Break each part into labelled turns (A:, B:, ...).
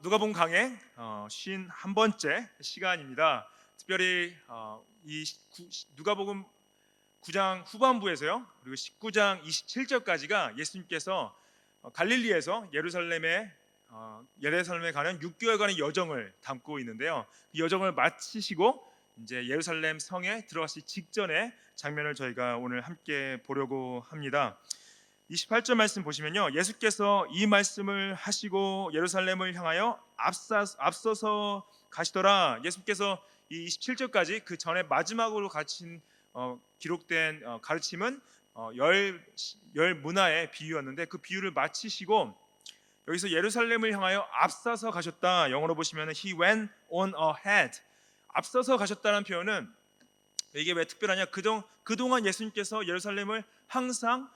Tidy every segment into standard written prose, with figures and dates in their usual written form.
A: 누가복음 강의 51번째 시간입니다. 특별히 누가복음 9장 후반부에서요, 그리고 19장 27절까지가 예수님께서 갈릴리에서 예루살렘에 가는 6개월간의 여정을 담고 있는데요. 이 여정을 마치시고 이제 예루살렘 성에 들어가시 직전의 장면을 저희가 오늘 함께 보려고 합니다. 28절 말씀 보시면요, 예수께서 이 말씀을 하시고 예루살렘을 향하여 앞서서 가시더라. 예수께서 이 27절까지 그 전에 마지막으로 기록된 가르침은 열 문화의 비유였는데, 그 비유를 마치시고 여기서 예루살렘을 향하여 앞서서 가셨다. 영어로 보시면 He went on ahead. 앞서서 가셨다는 표현은 이게 왜 특별하냐? 그동안 예수님께서 예루살렘을 항상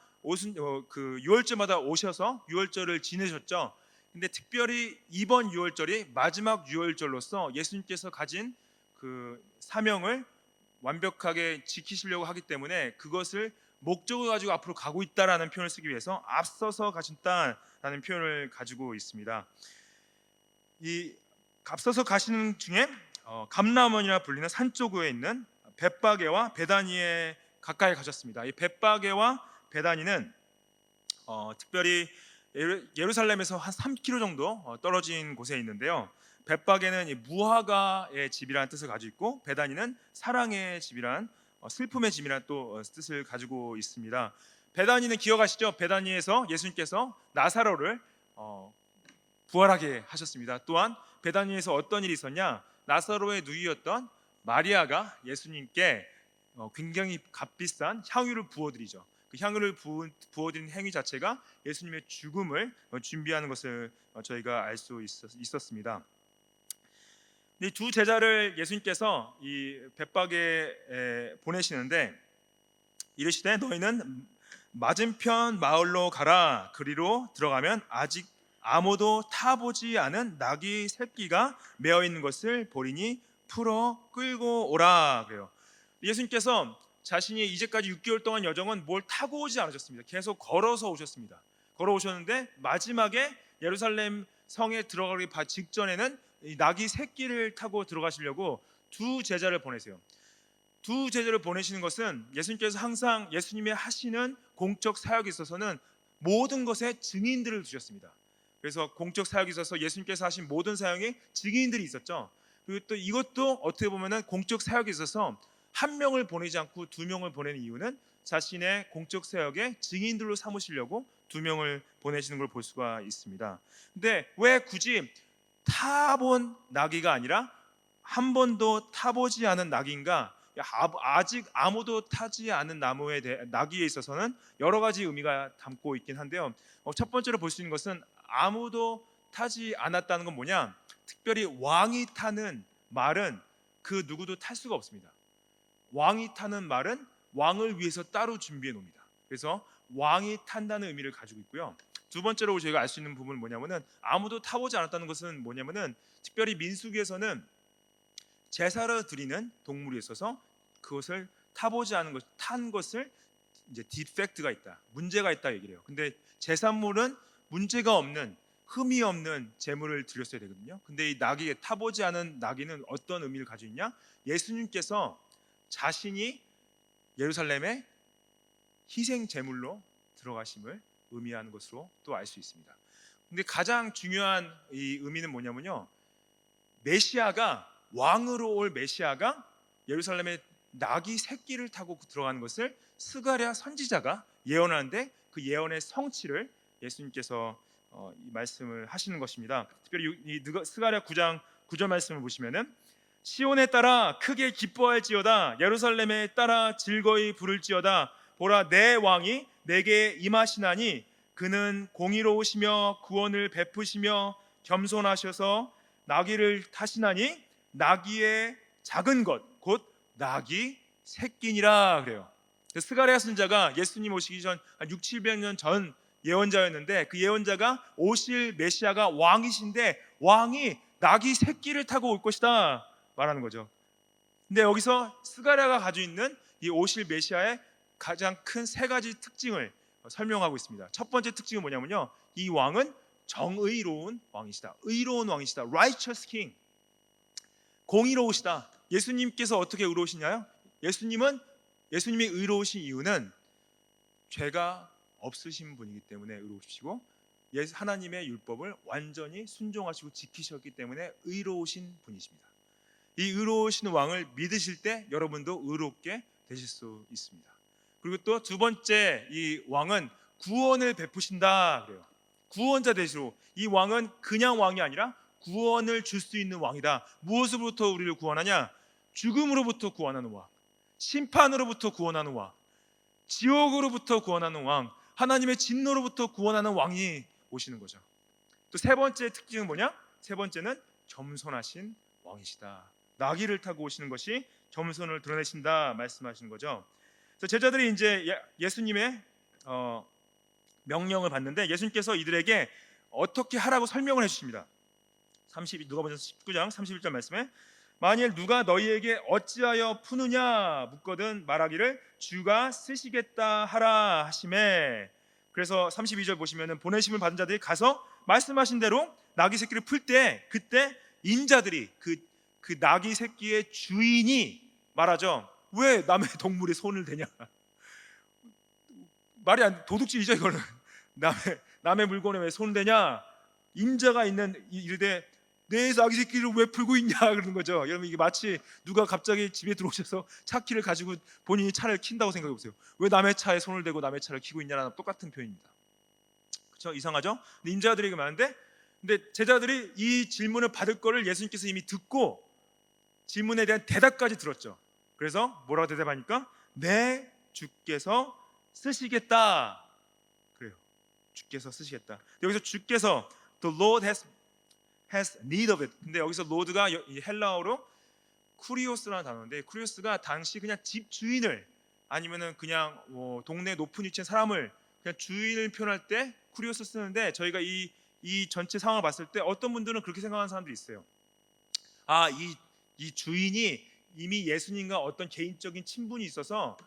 A: 그 유월절마다 오셔서 유월절을 지내셨죠. 근데 특별히 이번 유월절이 마지막 유월절로서 예수님께서 가진 그 사명을 완벽하게 지키시려고 하기 때문에 그것을 목적을 가지고 앞으로 가고 있다라는 표현을 쓰기 위해서 앞서서 가신다라는 표현을 가지고 있습니다. 이 앞서서 가시는 중에 감람원이라 불리는 산 쪽에 있는 벳바게와 베다니에 가까이 가셨습니다. 이 벳바게와 베다니는 특별히 예루살렘에서 한 3km 정도 떨어진 곳에 있는데요. 벳바게는 무화과의 집이라는 뜻을 가지고 있고, 베다니는 사랑의 집이란 슬픔의 집이라는 또 뜻을 가지고 있습니다. 베다니는 기억하시죠? 베다니에서 예수님께서 나사로를 부활하게 하셨습니다. 또한 베다니에서 어떤 일이 있었냐? 나사로의 누이였던 마리아가 예수님께 굉장히 값비싼 향유를 부어드리죠. 그 향유를 부어드린 행위 자체가 예수님의 죽음을 준비하는 것을 저희가 알 수 있었습니다. 이 두 제자를 예수님께서 이 벳바게에 보내시는데 이르시되 너희는 맞은편 마을로 가라. 그리로 들어가면 아직 아무도 타보지 않은 나귀 새끼가 메어 있는 것을 보리니 풀어 끌고 오라. 그래요. 예수님께서 자신이 이제까지 6개월 동안 여정은 뭘 타고 오지 않으셨습니다. 계속 걸어서 오셨습니다. 걸어오셨는데 마지막에 예루살렘 성에 들어가기 직전에는 이 나귀 새끼를 타고 들어가시려고 두 제자를 보내세요. 두 제자를 보내시는 것은 예수님께서 항상 예수님의 하시는 공적 사역에 있어서는 모든 것에 증인들을 두셨습니다. 그래서 공적 사역에 있어서 예수님께서 하신 모든 사역에 증인들이 있었죠. 그리고 또 이것도 어떻게 보면은 공적 사역에 있어서 한 명을 보내지 않고 두 명을 보내는 이유는 자신의 공적 사역에 증인들로 삼으시려고 두 명을 보내시는 걸 볼 수가 있습니다. 근데 왜 굳이 타본 나귀가 아니라 한 번도 타보지 않은 나귀인가? 아직 아무도 타지 않은 나귀에 있어서는 여러 가지 의미가 담고 있긴 한데요. 첫 번째로 볼 수 있는 것은 아무도 타지 않았다는 건 뭐냐? 특별히 왕이 타는 말은 그 누구도 탈 수가 없습니다. 왕이 타는 말은 왕을 위해서 따로 준비해 놓습니다. 그래서 왕이 탄다는 의미를 가지고 있고요. 두 번째로 저희가 알 수 있는 부분은 뭐냐면은 아무도 타보지 않았다는 것은 뭐냐면은 특별히 민수기에서는 제사를 드리는 동물이 있어서 그것을 타보지 않은 것, 탄 것을 이제 디펙트가 있다, 문제가 있다 얘기를 해요. 근데 제사물은 문제가 없는, 흠이 없는 제물을 드렸어야 되거든요. 근데 이 나귀에 타보지 않은 나귀는 어떤 의미를 가지고 있냐? 예수님께서 자신이 예루살렘에 희생 제물로 들어가심을 의미하는 것으로 또 알 수 있습니다. 근데 가장 중요한 이 의미는 뭐냐면요, 메시아가, 왕으로 올 메시아가 예루살렘에 나귀 새끼를 타고 들어가는 것을 스가랴 선지자가 예언하는데 그 예언의 성취를 예수님께서 이 말씀을 하시는 것입니다. 특별히 이 스가랴 9장 9절 말씀을 보시면은 시온에 따라 크게 기뻐할지어다, 예루살렘에 따라 즐거이 부를지어다. 보라, 내 왕이 내게 임하시나니 그는 공의로우시며 구원을 베푸시며 겸손하셔서 나귀를 타시나니 나귀의 작은 것 곧 나귀 새끼니라. 그래요. 스가랴 선지자가 예수님 오시기 전 한 6, 700년 전 예언자였는데 그 예언자가 오실 메시아가 왕이신데 왕이 나귀 새끼를 타고 올 것이다 말하는 거죠. 근데 여기서 스가랴가 가지고 있는 이 오실 메시아의 가장 큰 세 가지 특징을 설명하고 있습니다. 첫 번째 특징은 뭐냐면요, 이 왕은 정의로운 왕이시다. 의로운 왕이시다. Righteous King. 공의로우시다. 예수님께서 어떻게 의로우시냐요? 예수님이 의로우신 이유는 죄가 없으신 분이기 때문에 의로우시고 하나님의 율법을 완전히 순종하시고 지키셨기 때문에 의로우신 분이십니다. 이 의로우신 왕을 믿으실 때 여러분도 의롭게 되실 수 있습니다. 그리고 또 두 번째, 이 왕은 구원을 베푸신다 그래요. 구원자 되시로. 이 왕은 그냥 왕이 아니라 구원을 줄 수 있는 왕이다. 무엇으로부터 우리를 구원하냐? 죽음으로부터 구원하는 왕, 심판으로부터 구원하는 왕, 지옥으로부터 구원하는 왕, 하나님의 진노로부터 구원하는 왕이 오시는 거죠. 또 세 번째 특징은 뭐냐? 세 번째는 겸손하신 왕이시다. 나귀를 타고 오시는 것이 겸손을 드러내신다 말씀하시는 거죠. 그래서 제자들이 이제 예수님의 명령을 받는데 예수님께서 이들에게 어떻게 하라고 설명을 해주십니다. 누가복음 19장 31절 말씀에 만일 누가 너희에게 어찌하여 푸느냐 묻거든 말하기를 주가 쓰시겠다 하라 하시매. 그래서 32절 보시면은 보내심을 받은 자들이 가서 말씀하신 대로 나귀 새끼를 풀 때 그때 인자들이 그 나귀 새끼의 주인이 말하죠. 왜 남의 동물에 손을 대냐? 말이 안 도둑질이죠 이거는. 남의 물건에 왜 손을 대냐? 인자가 있는 이르되 내 나귀 새끼를 왜 풀고 있냐 그러는 거죠. 여러분 이게 마치 누가 갑자기 집에 들어오셔서 차 키를 가지고 본인이 차를 킨다고 생각해 보세요. 왜 남의 차에 손을 대고 남의 차를 키고 있냐는 똑같은 표현입니다. 그렇죠? 이상하죠? 근데 인자들에게 말하는데 근데 제자들이 이 질문을 받을 거를 예수님께서 이미 듣고 질문에 대한 대답까지 들었죠. 그래서 뭐라고 대답하니까 네 주께서 쓰시겠다 그래요. 주께서 쓰시겠다. 여기서 주께서 the Lord has need of it. 근데 여기서 Lord가 헬라어로 쿠리오스라는 단어인데 쿠리오스가 당시 그냥 집 주인을 아니면은 그냥 동네 높은 위치의 사람을 그냥 주인을 표현할 때 쿠리오스 쓰는데 저희가 이 전체 상황을 봤을 때 어떤 분들은 그렇게 생각하는 사람들이 있어요. 이 주인이 이미 예수님과 어떤 개인적인 친분이 있어서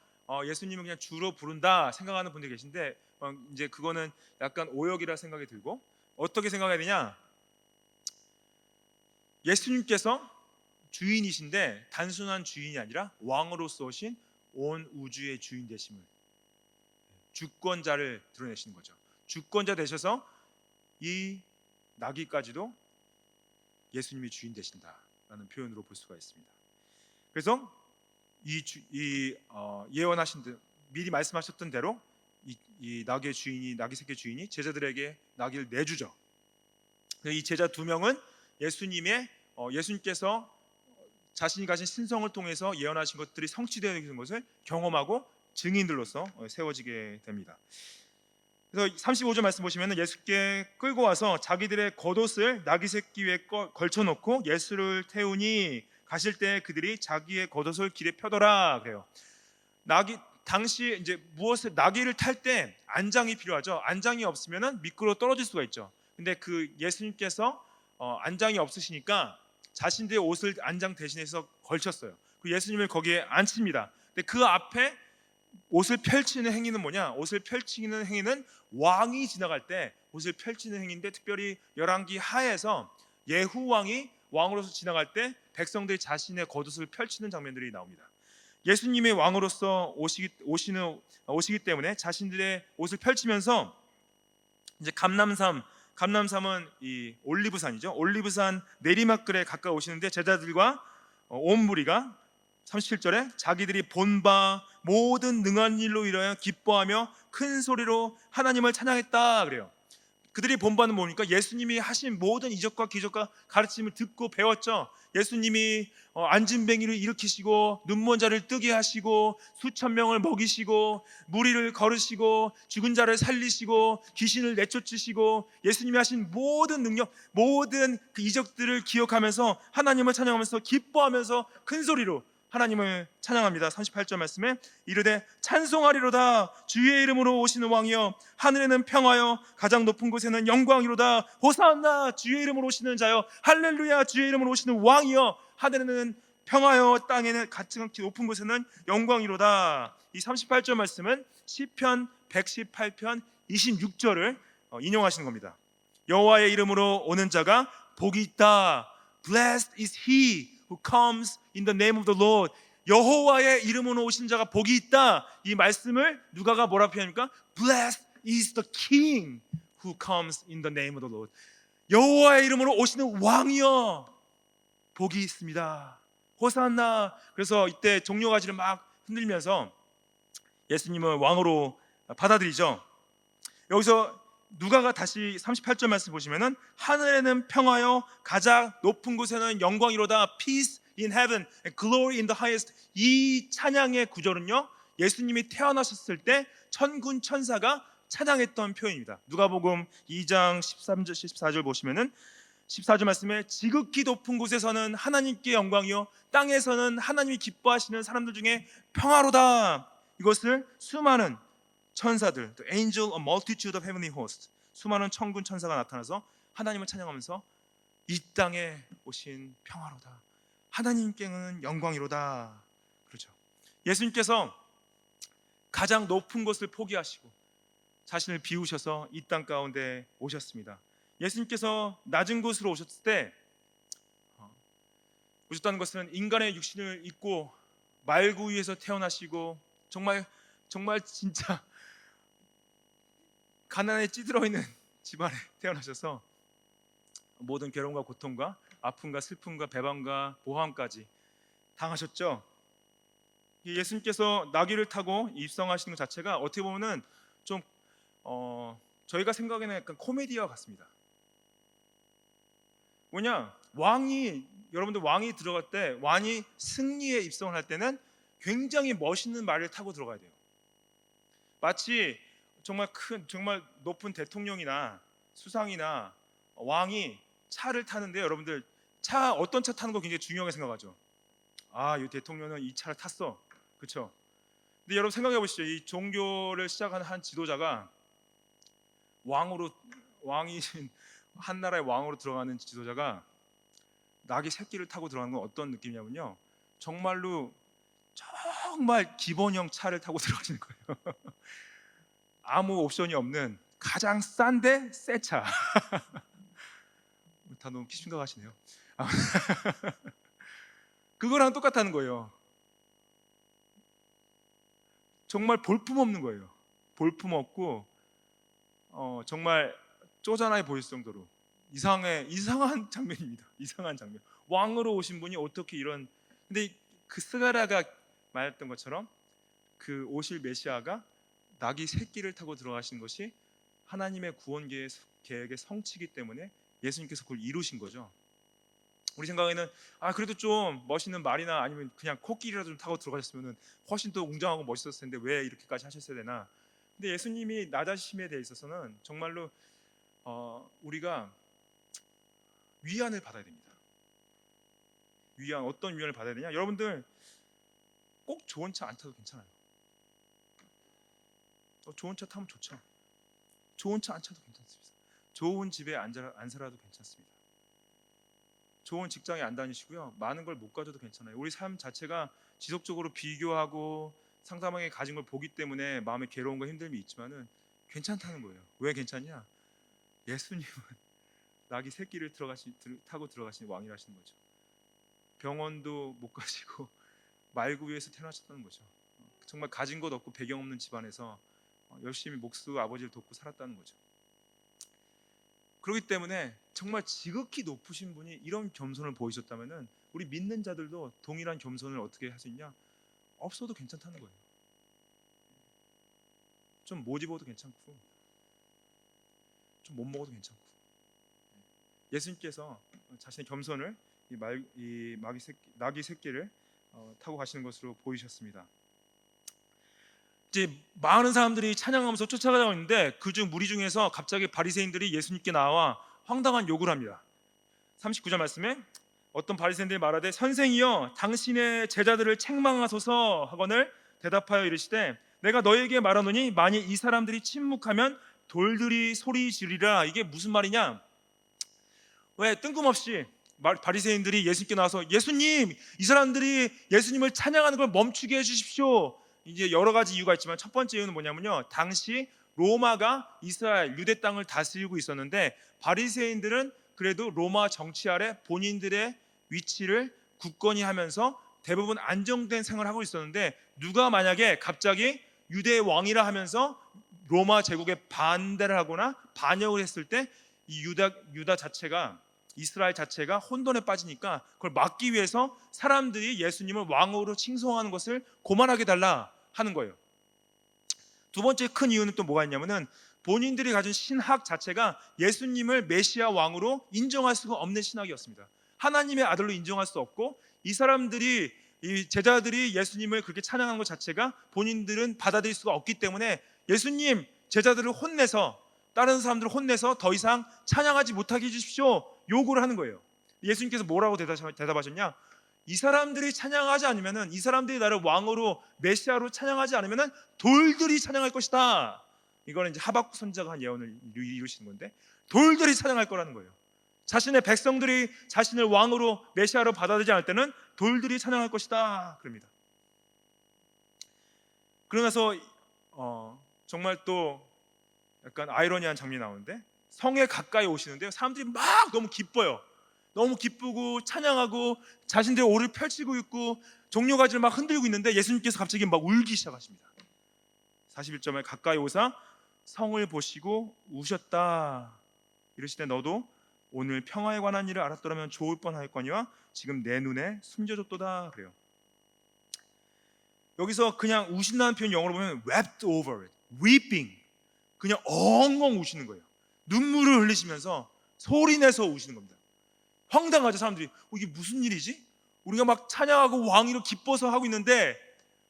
A: 예수님을 그냥 주로 부른다 생각하는 분들이 계신데 이제 그거는 약간 오역이라 생각이 들고 어떻게 생각해야 되냐? 예수님께서 주인이신데 단순한 주인이 아니라 왕으로서 오신 온 우주의 주인 되심을 주권자를 드러내시는 거죠. 주권자 되셔서 이 나귀까지도 예수님이 주인 되신다라는 표현으로 볼 수가 있습니다. 그래서 예언하신 듯 미리 말씀하셨던 대로 이 나귀 새끼 주인이 제자들에게 나귀를 내주죠. 이 제자 두 명은 예수님께서 자신이 가진 신성을 통해서 예언하신 것들이 성취되는 것을 경험하고 증인들로서 세워지게 됩니다. 그래서 35절 말씀 보시면 예수께 끌고 와서 자기들의 겉옷을 나귀 새끼 위에 걸쳐놓고 예수를 태우니 가실 때 그들이 자기의 겉옷을 길에 펴더라 그래요. 당시 이제 나귀를 탈 때 안장이 필요하죠. 안장이 없으면은 미끄러 떨어질 수가 있죠. 근데 예수님께서 안장이 없으시니까 자신들의 옷을 안장 대신해서 걸쳤어요. 예수님을 거기에 앉힙니다. 근데 그 앞에 옷을 펼치는 행위는 뭐냐? 옷을 펼치는 행위는 왕이 지나갈 때 옷을 펼치는 행위인데 특별히 열왕기 하에서 예후 왕이 왕으로서 지나갈 때 백성들이 자신의 겉옷을 펼치는 장면들이 나옵니다. 예수님이 왕으로서 오시기 때문에 자신들의 옷을 펼치면서 이제 감람산은 이 올리브산이죠. 올리브산 내리막길에 가까이 오시는데 제자들과 온 무리가 37절에 자기들이 본 바 모든 능한 일로 인하여 기뻐하며 큰 소리로 하나님을 찬양했다 그래요. 그들이 본 바는 뭡니까? 예수님이 하신 모든 이적과 기적과 가르침을 듣고 배웠죠. 예수님이 안진뱅이를 일으키시고 눈먼 자를 뜨게 하시고 수천 명을 먹이시고 무리를 걸으시고 죽은 자를 살리시고 귀신을 내쫓으시고 예수님이 하신 모든 능력, 모든 그 이적들을 기억하면서 하나님을 찬양하면서 기뻐하면서 큰 소리로 하나님을 찬양합니다. 38절 말씀에 이르되 찬송하리로다 주의 이름으로 오시는 왕이여 하늘에는 평화여 가장 높은 곳에는 영광이로다 호산나 주의 이름으로 오시는 자여 할렐루야 주의 이름으로 오시는 왕이여 하늘에는 평화여 땅에는 가장 높은 곳에는 영광이로다. 이 38절 말씀은 시편 118편 26절을 인용하시는 겁니다. 여호와의 이름으로 오는 자가 복이 있다. Blessed is he who comes in the name of the Lord. 여호와의 이름으로 오신 자가 복이 있다. 이 말씀을 누가가 뭐라 표현합니까? Blessed is the king who comes in the name of the Lord. 여호와의 이름으로 오시는 왕이여 복이 있습니다. 호산나. 그래서 이때 종려가지를 막 흔들면서 예수님을 왕으로 받아들이죠. 여기서 누가가 다시 38절 말씀 보시면은 하늘에는 평화요 가장 높은 곳에는 영광이로다. Peace in heaven and glory in the highest. 이 찬양의 구절은요 예수님이 태어나셨을 때 천군 천사가 찬양했던 표현입니다. 누가복음 2장 13절 14절 보시면은 14절 말씀에 지극히 높은 곳에서는 하나님께 영광이요 땅에서는 하나님이 기뻐하시는 사람들 중에 평화로다. 이것을 수많은 천사들, the angel, a multitude of heavenly hosts, 수많은 천군 천사가 나타나서 하나님을 찬양하면서 이 땅에 오신 평화로다. 하나님께는 영광이로다. 그렇죠. 예수님께서 가장 높은 곳을 포기하시고 자신을 비우셔서 이 땅 가운데 오셨습니다. 예수님께서 낮은 곳으로 오셨을 때 오셨다는 것은 인간의 육신을 입고 말구 위에서 태어나시고 정말 진짜 가난에 찌들어 있는 집안에 태어나셔서 모든 괴로움과 고통과 아픔과 슬픔과 배반과 보함까지 당하셨죠. 예수님께서 나귀를 타고 입성하시는 것 자체가 어떻게 보면은 좀 저희가 생각에는 약간 코미디와 같습니다. 뭐냐, 여러분들 왕이 들어갈 때, 왕이 승리에 입성을 할 때는 굉장히 멋있는 말을 타고 들어가야 돼요. 마치 정말 높은 대통령이나 수상이나 왕이 차를 타는데, 여러분들 어떤 차 타는 거 굉장히 중요하게 생각하죠. 이 대통령은 이 차를 탔어, 그렇죠? 근데 여러분 생각해 보시죠. 이 종교를 시작한 한 지도자가 왕이 한 나라의 왕으로 들어가는 지도자가 낙이 새끼를 타고 들어가는 건 어떤 느낌이냐면요, 정말 기본형 차를 타고 들어가시는 거예요. 아무 옵션이 없는 가장 싼데 새 차. 다 너무 심각하시네요. 그거랑 똑같다는 거예요. 정말 볼품 없는 거예요. 볼품 없고 정말 쪼잔하게 보일 정도로 이상한 장면입니다. 이상한 장면. 왕으로 오신 분이 어떻게 이런, 근데 그 스가랴가 말했던 것처럼 그 오실 메시아가 낙이 새끼를 타고 들어가신 것이 하나님의 구원 계획의 성취이기 때문에 예수님께서 그걸 이루신 거죠. 우리 생각에는 그래도 좀 멋있는 말이나 아니면 그냥 코끼리라도 좀 타고 들어가셨으면 훨씬 더 웅장하고 멋있었을 텐데 왜 이렇게까지 하셨어야 되나. 근데 예수님이 낮아지심에 대해 있어서는 정말로 우리가 위안을 받아야 됩니다. 어떤 위안을 받아야 되냐? 여러분들 꼭 좋은 차 안 타도 괜찮아요. 좋은 차 타면 좋죠. 좋은 차 안 타도 괜찮습니다. 좋은 집에 안 살아도 괜찮습니다. 좋은 직장에 안 다니시고요, 많은 걸 못 가져도 괜찮아요. 우리 삶 자체가 지속적으로 비교하고 상대방이 가진 걸 보기 때문에 마음에 괴로움과 힘듦이 있지만은 괜찮다는 거예요. 왜 괜찮냐? 예수님은 낙이 새끼를 타고 들어가신 왕이라시는 거죠. 병원도 못 가시고 말구 위에서 태어나셨다는 거죠. 정말 가진 것 없고 배경 없는 집안에서 열심히 목수 아버지를 돕고 살았다는 거죠. 그렇기 때문에 정말 지극히 높으신 분이 이런 겸손을 보이셨다면은 우리 믿는 자들도 동일한 겸손을 어떻게 할 수 있냐? 없어도 괜찮다는 거예요. 좀 못 입어도 괜찮고 좀 못 먹어도 괜찮고, 예수님께서 자신의 겸손을 낙이 새끼를 타고 가시는 것으로 보이셨습니다. 이제 많은 사람들이 찬양하면서 쫓아가고 있는데 그중 무리 중에서 갑자기 바리새인들이 예수님께 나와 황당한 요구를 합니다. 39절 말씀에 어떤 바리새인들이 말하되 선생이여 당신의 제자들을 책망하소서 하거늘 대답하여 이르시되 내가 너에게 말하노니 만일 이 사람들이 침묵하면 돌들이 소리 지르리라. 이게 무슨 말이냐? 왜 뜬금없이 바리새인들이 예수님께 나와서 예수님, 이 사람들이 예수님을 찬양하는 걸 멈추게 해주십시오. 이제 여러 가지 이유가 있지만 첫 번째 이유는 뭐냐면요, 당시 로마가 이스라엘 유대 땅을 다스리고 있었는데 바리새인들은 그래도 로마 정치 아래 본인들의 위치를 굳건히 하면서 대부분 안정된 생활을 하고 있었는데, 누가 만약에 갑자기 유대 왕이라 하면서 로마 제국에 반대를 하거나 반역을 했을 때 이 유다 자체가, 이스라엘 자체가 혼돈에 빠지니까 그걸 막기 위해서 사람들이 예수님을 왕으로 칭송하는 것을 고만하게 달라 하는 거예요. 두 번째 큰 이유는 또 뭐가 있냐면은 본인들이 가진 신학 자체가 예수님을 메시아 왕으로 인정할 수가 없는 신학이었습니다. 하나님의 아들로 인정할 수 없고, 이 사람들이, 이 제자들이 예수님을 그렇게 찬양하는 것 자체가 본인들은 받아들일 수가 없기 때문에 예수님, 제자들을 혼내서, 다른 사람들을 혼내서 더 이상 찬양하지 못하게 해주십시오 요구를 하는 거예요. 예수님께서 뭐라고 대답하셨냐? 이 사람들이 찬양하지 않으면은, 이 사람들이 나를 왕으로 메시아로 찬양하지 않으면은 돌들이 찬양할 것이다. 이거는 이제 하박국 선지자가 한 예언을 이루시는 건데, 돌들이 찬양할 거라는 거예요. 자신의 백성들이 자신을 왕으로 메시아로 받아들이지 않을 때는 돌들이 찬양할 것이다 그럽니다. 그러면서 정말 또 약간 아이러니한 장면이 나오는데, 성에 가까이 오시는데요, 사람들이 막 너무 기뻐요. 너무 기쁘고 찬양하고 자신들의 옷을 펼치고 있고 종려가지를 막 흔들고 있는데 예수님께서 갑자기 막 울기 시작하십니다. 41절에 가까이 오사 성을 보시고 우셨다. 이르시되 너도 오늘 평화에 관한 일을 알았더라면 좋을 뻔하였거니와 지금 내 눈에 숨겨졌도다 그래요. 여기서 그냥 우신다는 표현 영어로 보면 wept over it, weeping, 그냥 엉엉 우시는 거예요. 눈물을 흘리시면서 소리내서 우시는 겁니다. 황당하죠. 사람들이 이게 무슨 일이지? 우리가 막 찬양하고 왕위로 기뻐서 하고 있는데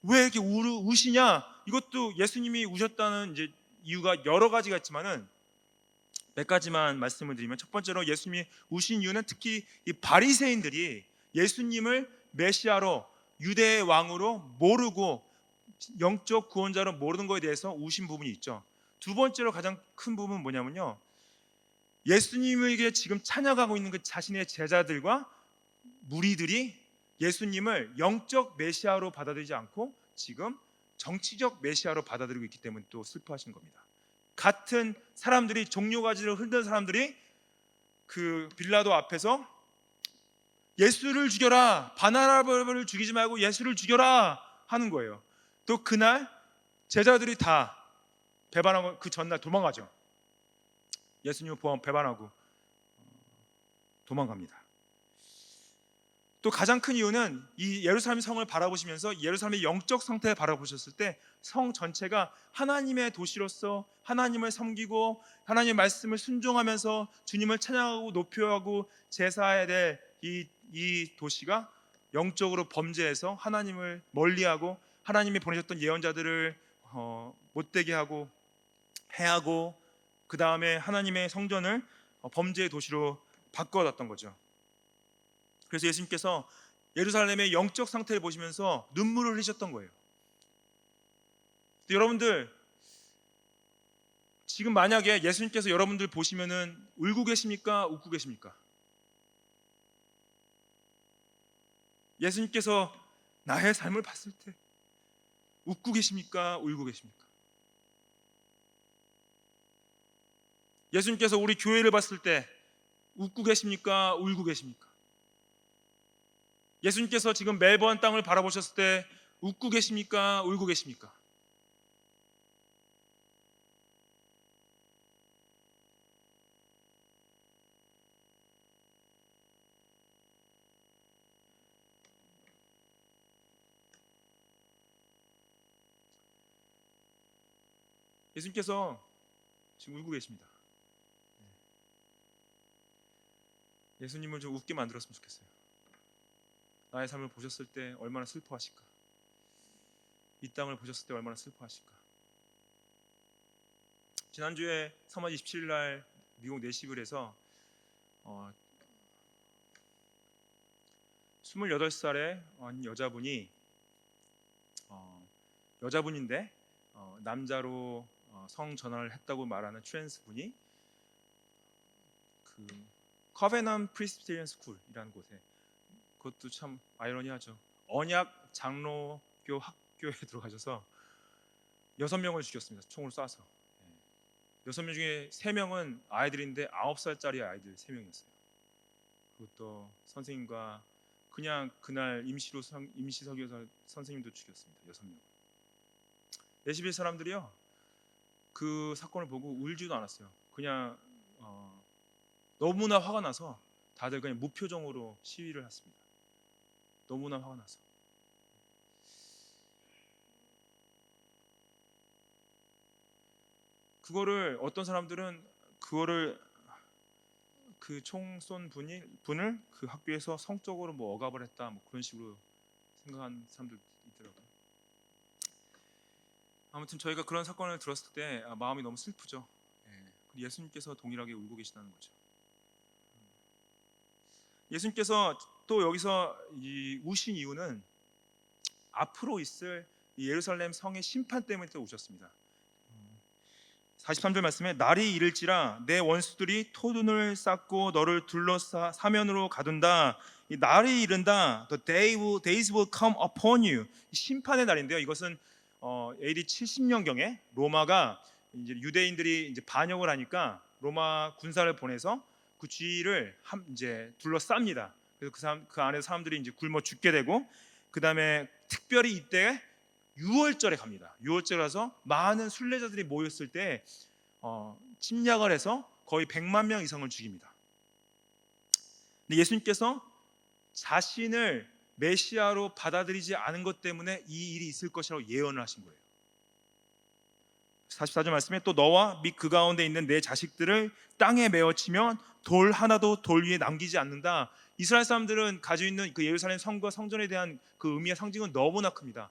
A: 왜 이렇게 우시냐? 이것도 예수님이 우셨다는 이제 이유가 여러 가지가 있지만은 몇 가지만 말씀을 드리면, 첫 번째로 예수님이 우신 이유는 특히 이 바리새인들이 예수님을 메시아로, 유대의 왕으로 모르고 영적 구원자로 모르는 것에 대해서 우신 부분이 있죠. 두 번째로 가장 큰 부분은 뭐냐면요, 예수님에게 지금 찬양하고 있는 그 자신의 제자들과 무리들이 예수님을 영적 메시아로 받아들이지 않고 지금 정치적 메시아로 받아들이고 있기 때문에 또 슬퍼하신 겁니다. 같은 사람들이, 종려가지를 흔든 사람들이 그 빌라도 앞에서 예수를 죽여라, 바나바를 죽이지 말고 예수를 죽여라 하는 거예요. 또 그날 제자들이 다 배반하고 그 전날 도망가죠. 예수님을 배반하고 도망갑니다. 또 가장 큰 이유는 이 예루살렘 성을 바라보시면서 예루살렘의 영적 상태를 바라보셨을 때 성 전체가 하나님의 도시로서 하나님을 섬기고 하나님의 말씀을 순종하면서 주님을 찬양하고 높여하고 제사해야 될 이 도시가 영적으로 범죄해서 하나님을 멀리하고 하나님이 보내셨던 예언자들을 못되게 하고 해하고, 그 다음에 하나님의 성전을 범죄의 도시로 바꿔놨던 거죠. 그래서 예수님께서 예루살렘의 영적 상태를 보시면서 눈물을 흘리셨던 거예요. 여러분들, 지금 만약에 예수님께서 여러분들 보시면은 울고 계십니까? 웃고 계십니까? 예수님께서 나의 삶을 봤을 때 웃고 계십니까? 울고 계십니까? 예수님께서 우리 교회를 봤을 때 웃고 계십니까? 울고 계십니까? 예수님께서 지금 멜번 땅을 바라보셨을 때 웃고 계십니까? 울고 계십니까? 예수님께서 지금 울고 계십니다. 예수님을 좀 웃게 만들었으면 좋겠어요. 나의 삶을 보셨을 때 얼마나 슬퍼하실까? 이 땅을 보셨을 때 얼마나 슬퍼하실까? 지난주에 3월 27일 날 미국 내시블에서 28살의 여자분이 여자분인데 남자로 성전환을 했다고 말하는 트랜스 분이 그 커베넌트 프리스비테리안 스쿨이라는 곳에, 그것도 참 아이러니하죠. 언약 장로교 학교에 들어가셔서 6명을 죽였습니다. 총을 쏴서. 6명 중에 3명은 아이들인데 9살짜리 아이들 3명이었어요. 그것도 선생님과 그냥 그날 임시 설교사 선생님도 죽였습니다. 6명. 내시빌 사람들이요, 그 사건을 보고 울지도 않았어요. 그냥 너무나 화가 나서 다들 그냥 무표정으로 시위를 했습니다. 너무나 화가 나서. 그거를 어떤 사람들은 그거를 그 총 쏜 분을 그 학교에서 성적으로 뭐 억압을 했다, 뭐 그런 식으로 생각하는 사람들 있더라고요. 아무튼 저희가 그런 사건을 들었을 때 마음이 너무 슬프죠. 예수님께서 동일하게 울고 계시다는 거죠. 예수님께서 또 여기서 우신 이유는 앞으로 있을 이 예루살렘 성의 심판 때문에 또 우셨습니다. 43절 말씀에 날이 이를지라 내 원수들이 토둔을 쌓고 너를 둘러싸 사면으로 가둔다. 이 날이 이른다. The days will come upon you. 심판의 날인데요. 이것은 AD 70년경에 로마가 이제 유대인들이 이제 반역을 하니까 로마 군사를 보내서 그 주위를 이제 둘러쌉니다. 그래서 그 안에서 사람들이 이제 굶어 죽게 되고, 그 다음에 특별히 이때 6월절에 갑니다. 6월절에 가서 많은 순례자들이 모였을 때 침략을 해서 거의 100만 명 이상을 죽입니다. 근데 예수님께서 자신을 메시아로 받아들이지 않은 것 때문에 이 일이 있을 것이라고 예언을 하신 거예요. 44절 말씀에 또 너와 및 그 가운데 있는 내 자식들을 땅에 메어치면 돌 하나도 돌 위에 남기지 않는다. 이스라엘 사람들은 가지고 있는 그 예루살렘 성과 성전에 대한 그 의미와 상징은 너무나 큽니다.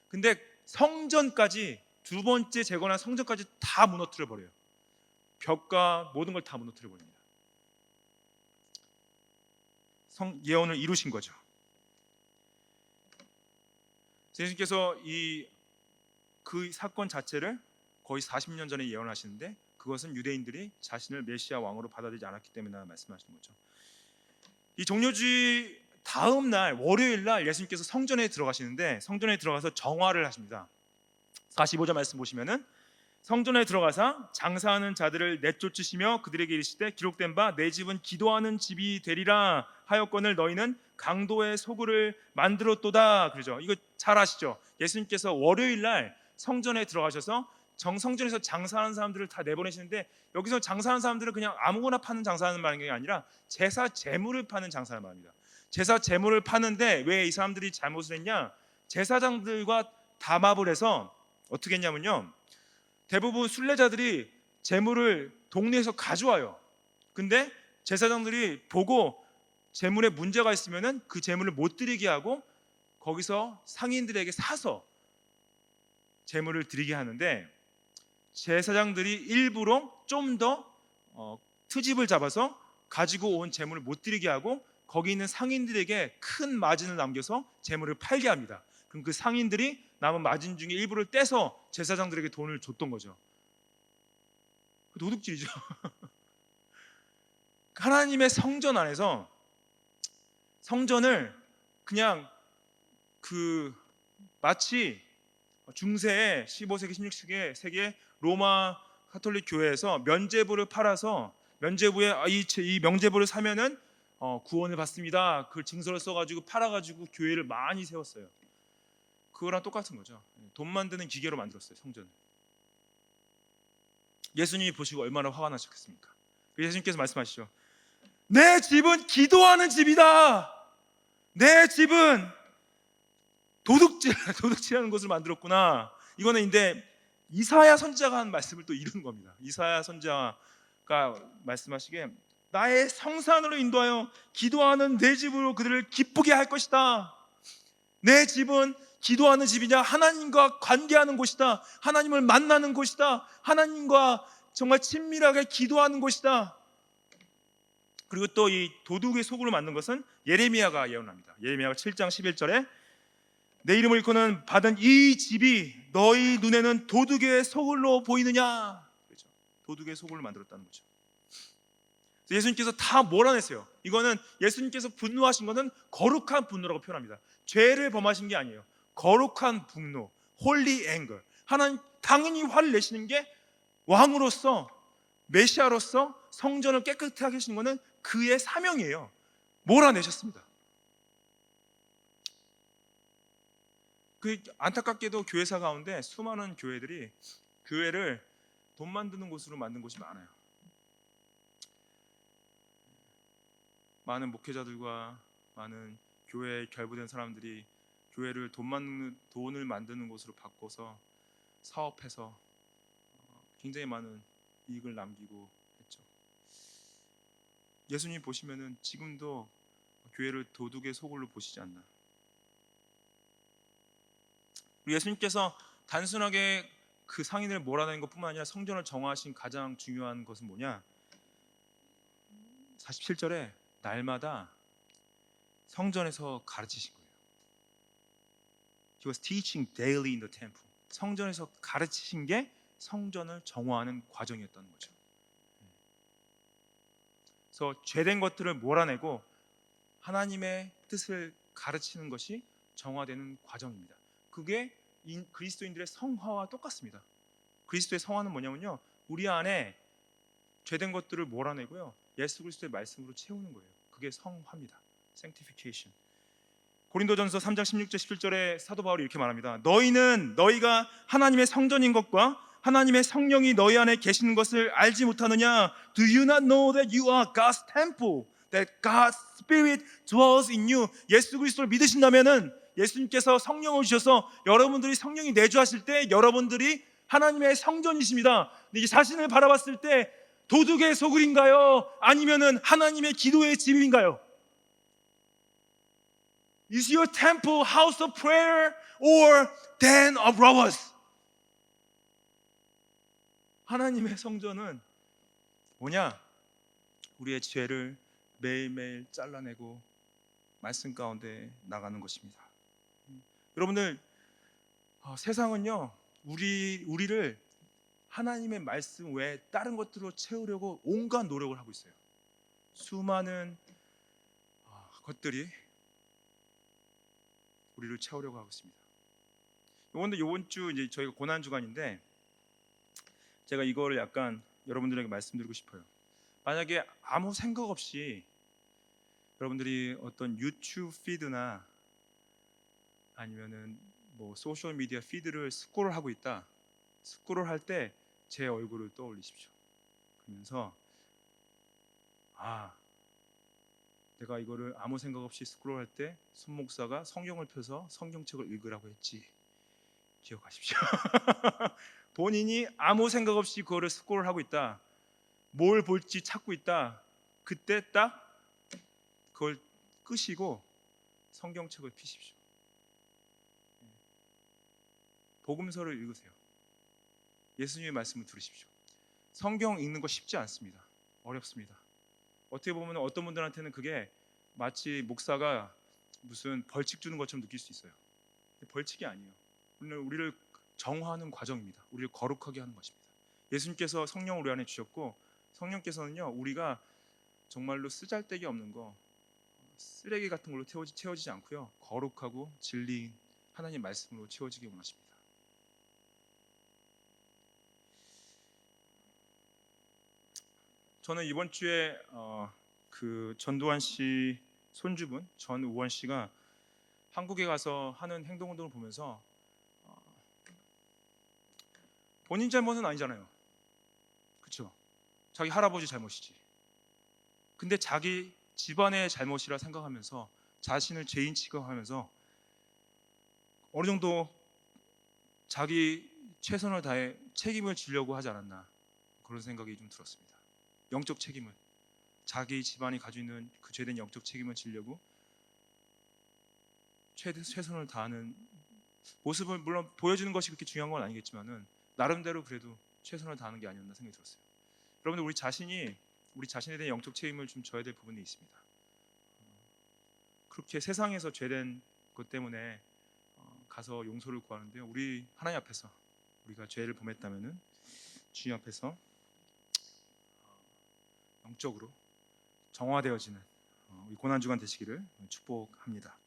A: 근데 성전까지, 두 번째 재건한 성전까지 다 무너뜨려 버려요. 벽과 모든 걸 다 무너뜨려 버립니다. 예언을 이루신 거죠. 예수님께서 그 사건 자체를 거의 40년 전에 예언하시는데, 그것은 유대인들이 자신을 메시아 왕으로 받아들이지 않았기 때문에 말씀하시는 거죠. 이 종료주의 다음 날 월요일 날 예수님께서 성전에 들어가시는데, 성전에 들어가서 정화를 하십니다. 45절 말씀 보시면은 성전에 들어가서 장사하는 자들을 내쫓으시며 그들에게 이르시되 기록된 바 내 집은 기도하는 집이 되리라 하였거늘 너희는 강도의 소굴을 만들었도다. 그러죠. 이거 잘 아시죠? 예수님께서 월요일 날 성전에 들어가셔서 성전에서 장사하는 사람들을 다 내보내시는데, 여기서 장사하는 사람들은 그냥 아무거나 파는 장사하는 말이 아니라 제사 제물을 파는 장사를 말합니다. 제사 제물을 파는데 왜 이 사람들이 잘못을 했냐? 제사장들과 담합을 해서 어떻게 했냐면요, 대부분 순례자들이 제물을 동네에서 가져와요. 근데 제사장들이 보고 제물에 문제가 있으면은 그 제물을 못 드리게 하고 거기서 상인들에게 사서 제물을 드리게 하는데, 제사장들이 일부러 좀 더 트집을 잡아서 가지고 온 제물을 못 드리게 하고 거기 있는 상인들에게 큰 마진을 남겨서 제물을 팔게 합니다. 그럼 그 상인들이 남은 마진 중에 일부를 떼서 제사장들에게 돈을 줬던 거죠. 도둑질이죠. 하나님의 성전 안에서 성전을 그냥 마치 중세에 15세기 16세기에 로마 가톨릭 교회에서 면죄부를 팔아서 면죄부에 이 명죄부를 사면은 구원을 받습니다. 그걸 증서를 써가지고 팔아가지고 교회를 많이 세웠어요. 그거랑 똑같은 거죠. 돈 만드는 기계로 만들었어요, 성전을. 예수님이 보시고 얼마나 화가 나셨겠습니까? 예수님께서 말씀하시죠. 내 집은 기도하는 집이다. 내 집은 도둑질하는 곳을 만들었구나. 이거는 근데 이사야 선지자가 한 말씀을 또 이루는 겁니다. 이사야 선지자가 말씀하시기에 나의 성산으로 인도하여 기도하는 내 집으로 그들을 기쁘게 할 것이다. 내 집은 기도하는 집이냐? 하나님과 관계하는 곳이다. 하나님을 만나는 곳이다. 하나님과 정말 친밀하게 기도하는 곳이다. 그리고 또 이 도둑의 속으로 만든 것은 예레미야가 예언합니다. 예레미야가 7장 11절에 내 이름을 일컫는 받은 이 집이 너희 눈에는 도둑의 소굴로 보이느냐? 그렇죠. 도둑의 소굴을 만들었다는 거죠. 예수님께서 다 몰아냈어요. 이거는 예수님께서 분노하신 것은 거룩한 분노라고 표현합니다. 죄를 범하신 게 아니에요. 거룩한 분노, holy anger. 하나님 당연히 화를 내시는 게 왕으로서 메시아로서 성전을 깨끗하게 하시는 것은 그의 사명이에요. 몰아내셨습니다. 그 안타깝게도 교회사 가운데 수많은 교회들이 교회를 돈 만드는 곳으로 만든 곳이 많아요. 많은 목회자들과 많은 교회에 결부된 사람들이 교회를 돈을 만드는 곳으로 바꿔서 사업해서 굉장히 많은 이익을 남기고 했죠. 예수님 보시면은 지금도 교회를 도둑의 소굴로 보시지 않나. 우리 예수님께서 단순하게 그 상인을 몰아내는 것뿐만 아니라 성전을 정화하신 가장 중요한 것은 뭐냐? 47절에 날마다 성전에서 가르치신 거예요. He was teaching daily in the temple. 성전에서 가르치신 게 성전을 정화하는 과정이었다는 거죠. 그래서 죄된 것들을 몰아내고 하나님의 뜻을 가르치는 것이 정화되는 과정입니다. 그게 그리스도인들의 성화와 똑같습니다. 그리스도의 성화는 뭐냐면요, 우리 안에 죄된 것들을 몰아내고요, 예수 그리스도의 말씀으로 채우는 거예요. 그게 성화입니다. Sanctification. 고린도전서 3장 16절 17절에 사도 바울이 이렇게 말합니다. 너희가 하나님의 성전인 것과 하나님의 성령이 너희 안에 계시는 것을 알지 못하느냐? Do you not know that you are God's temple? That God's Spirit dwells in you. 예수 그리스도를 믿으신다면은 예수님께서 성령을 주셔서 여러분들이 성령이 내주하실 때 여러분들이 하나님의 성전이십니다. 이 자신을 바라봤을 때 도둑의 소굴인가요? 아니면은 하나님의 기도의 집인가요? Is your temple house of prayer or den of robbers? 하나님의 성전은 뭐냐? 우리의 죄를 매일매일 잘라내고 말씀 가운데 나가는 것입니다. 여러분들, 세상은요, 우리를 하나님의 말씀 외에 다른 것들로 채우려고 온갖 노력을 하고 있어요. 수많은 것들이 우리를 채우려고 하고 있습니다. 이번 주 이제 저희가 고난 주간인데 제가 이거를 약간 여러분들에게 말씀드리고 싶어요. 만약에 아무 생각 없이 여러분들이 어떤 유튜브 피드나 아니면은 뭐 소셜 미디어 피드를 스크롤하고 있다. 스크롤할 때 제 얼굴을 떠올리십시오. 그러면서 내가 이거를 아무 생각 없이 스크롤할 때 손 목사가 성경을 펴서 성경책을 읽으라고 했지. 기억하십시오. 본인이 아무 생각 없이 그거를 스크롤하고 있다. 뭘 볼지 찾고 있다. 그때 딱 그걸 끄시고 성경책을 펴십시오. 복음서를 읽으세요. 예수님의 말씀을 들으십시오. 성경 읽는 거 쉽지 않습니다. 어렵습니다. 어떻게 보면 어떤 분들한테는 그게 마치 목사가 무슨 벌칙 주는 것처럼 느낄 수 있어요. 벌칙이 아니에요. 우리를 정화하는 과정입니다. 우리를 거룩하게 하는 것입니다. 예수님께서 성령을 우리 안에 주셨고 성령께서는요, 우리가 정말로 쓰잘데기 없는 거, 쓰레기 같은 걸로 채워지지 않고요, 거룩하고 진리인 하나님 말씀으로 채워지기 원하십니다. 저는 이번 주에 그 전두환 씨 손주분 전우원 씨가 한국에 가서 하는 행동을 보면서 본인 잘못은 아니잖아요. 그렇죠? 자기 할아버지 잘못이지. 근데 자기 집안의 잘못이라 생각하면서 자신을 죄인 취급하면서 어느 정도 자기 최선을 다해 책임을 지려고 하지 않았나, 그런 생각이 좀 들었습니다. 영적 책임을, 자기 집안이 가지고 있는 그 죄된 영적 책임을 지려고 최선을 다하는 모습을 물론 보여주는 것이 그렇게 중요한 건 아니겠지만은 나름대로 그래도 최선을 다하는 게 아니었나 생각이 들었어요. 여러분들, 우리 자신에 대한 영적 책임을 좀 져야 될 부분이 있습니다. 그렇게 세상에서 죄된 것 때문에 가서 용서를 구하는데요, 우리 하나님 앞에서 우리가 죄를 범했다면은 주님 앞에서 영적으로 정화되어지는 우리 고난 주간 되시기를 축복합니다.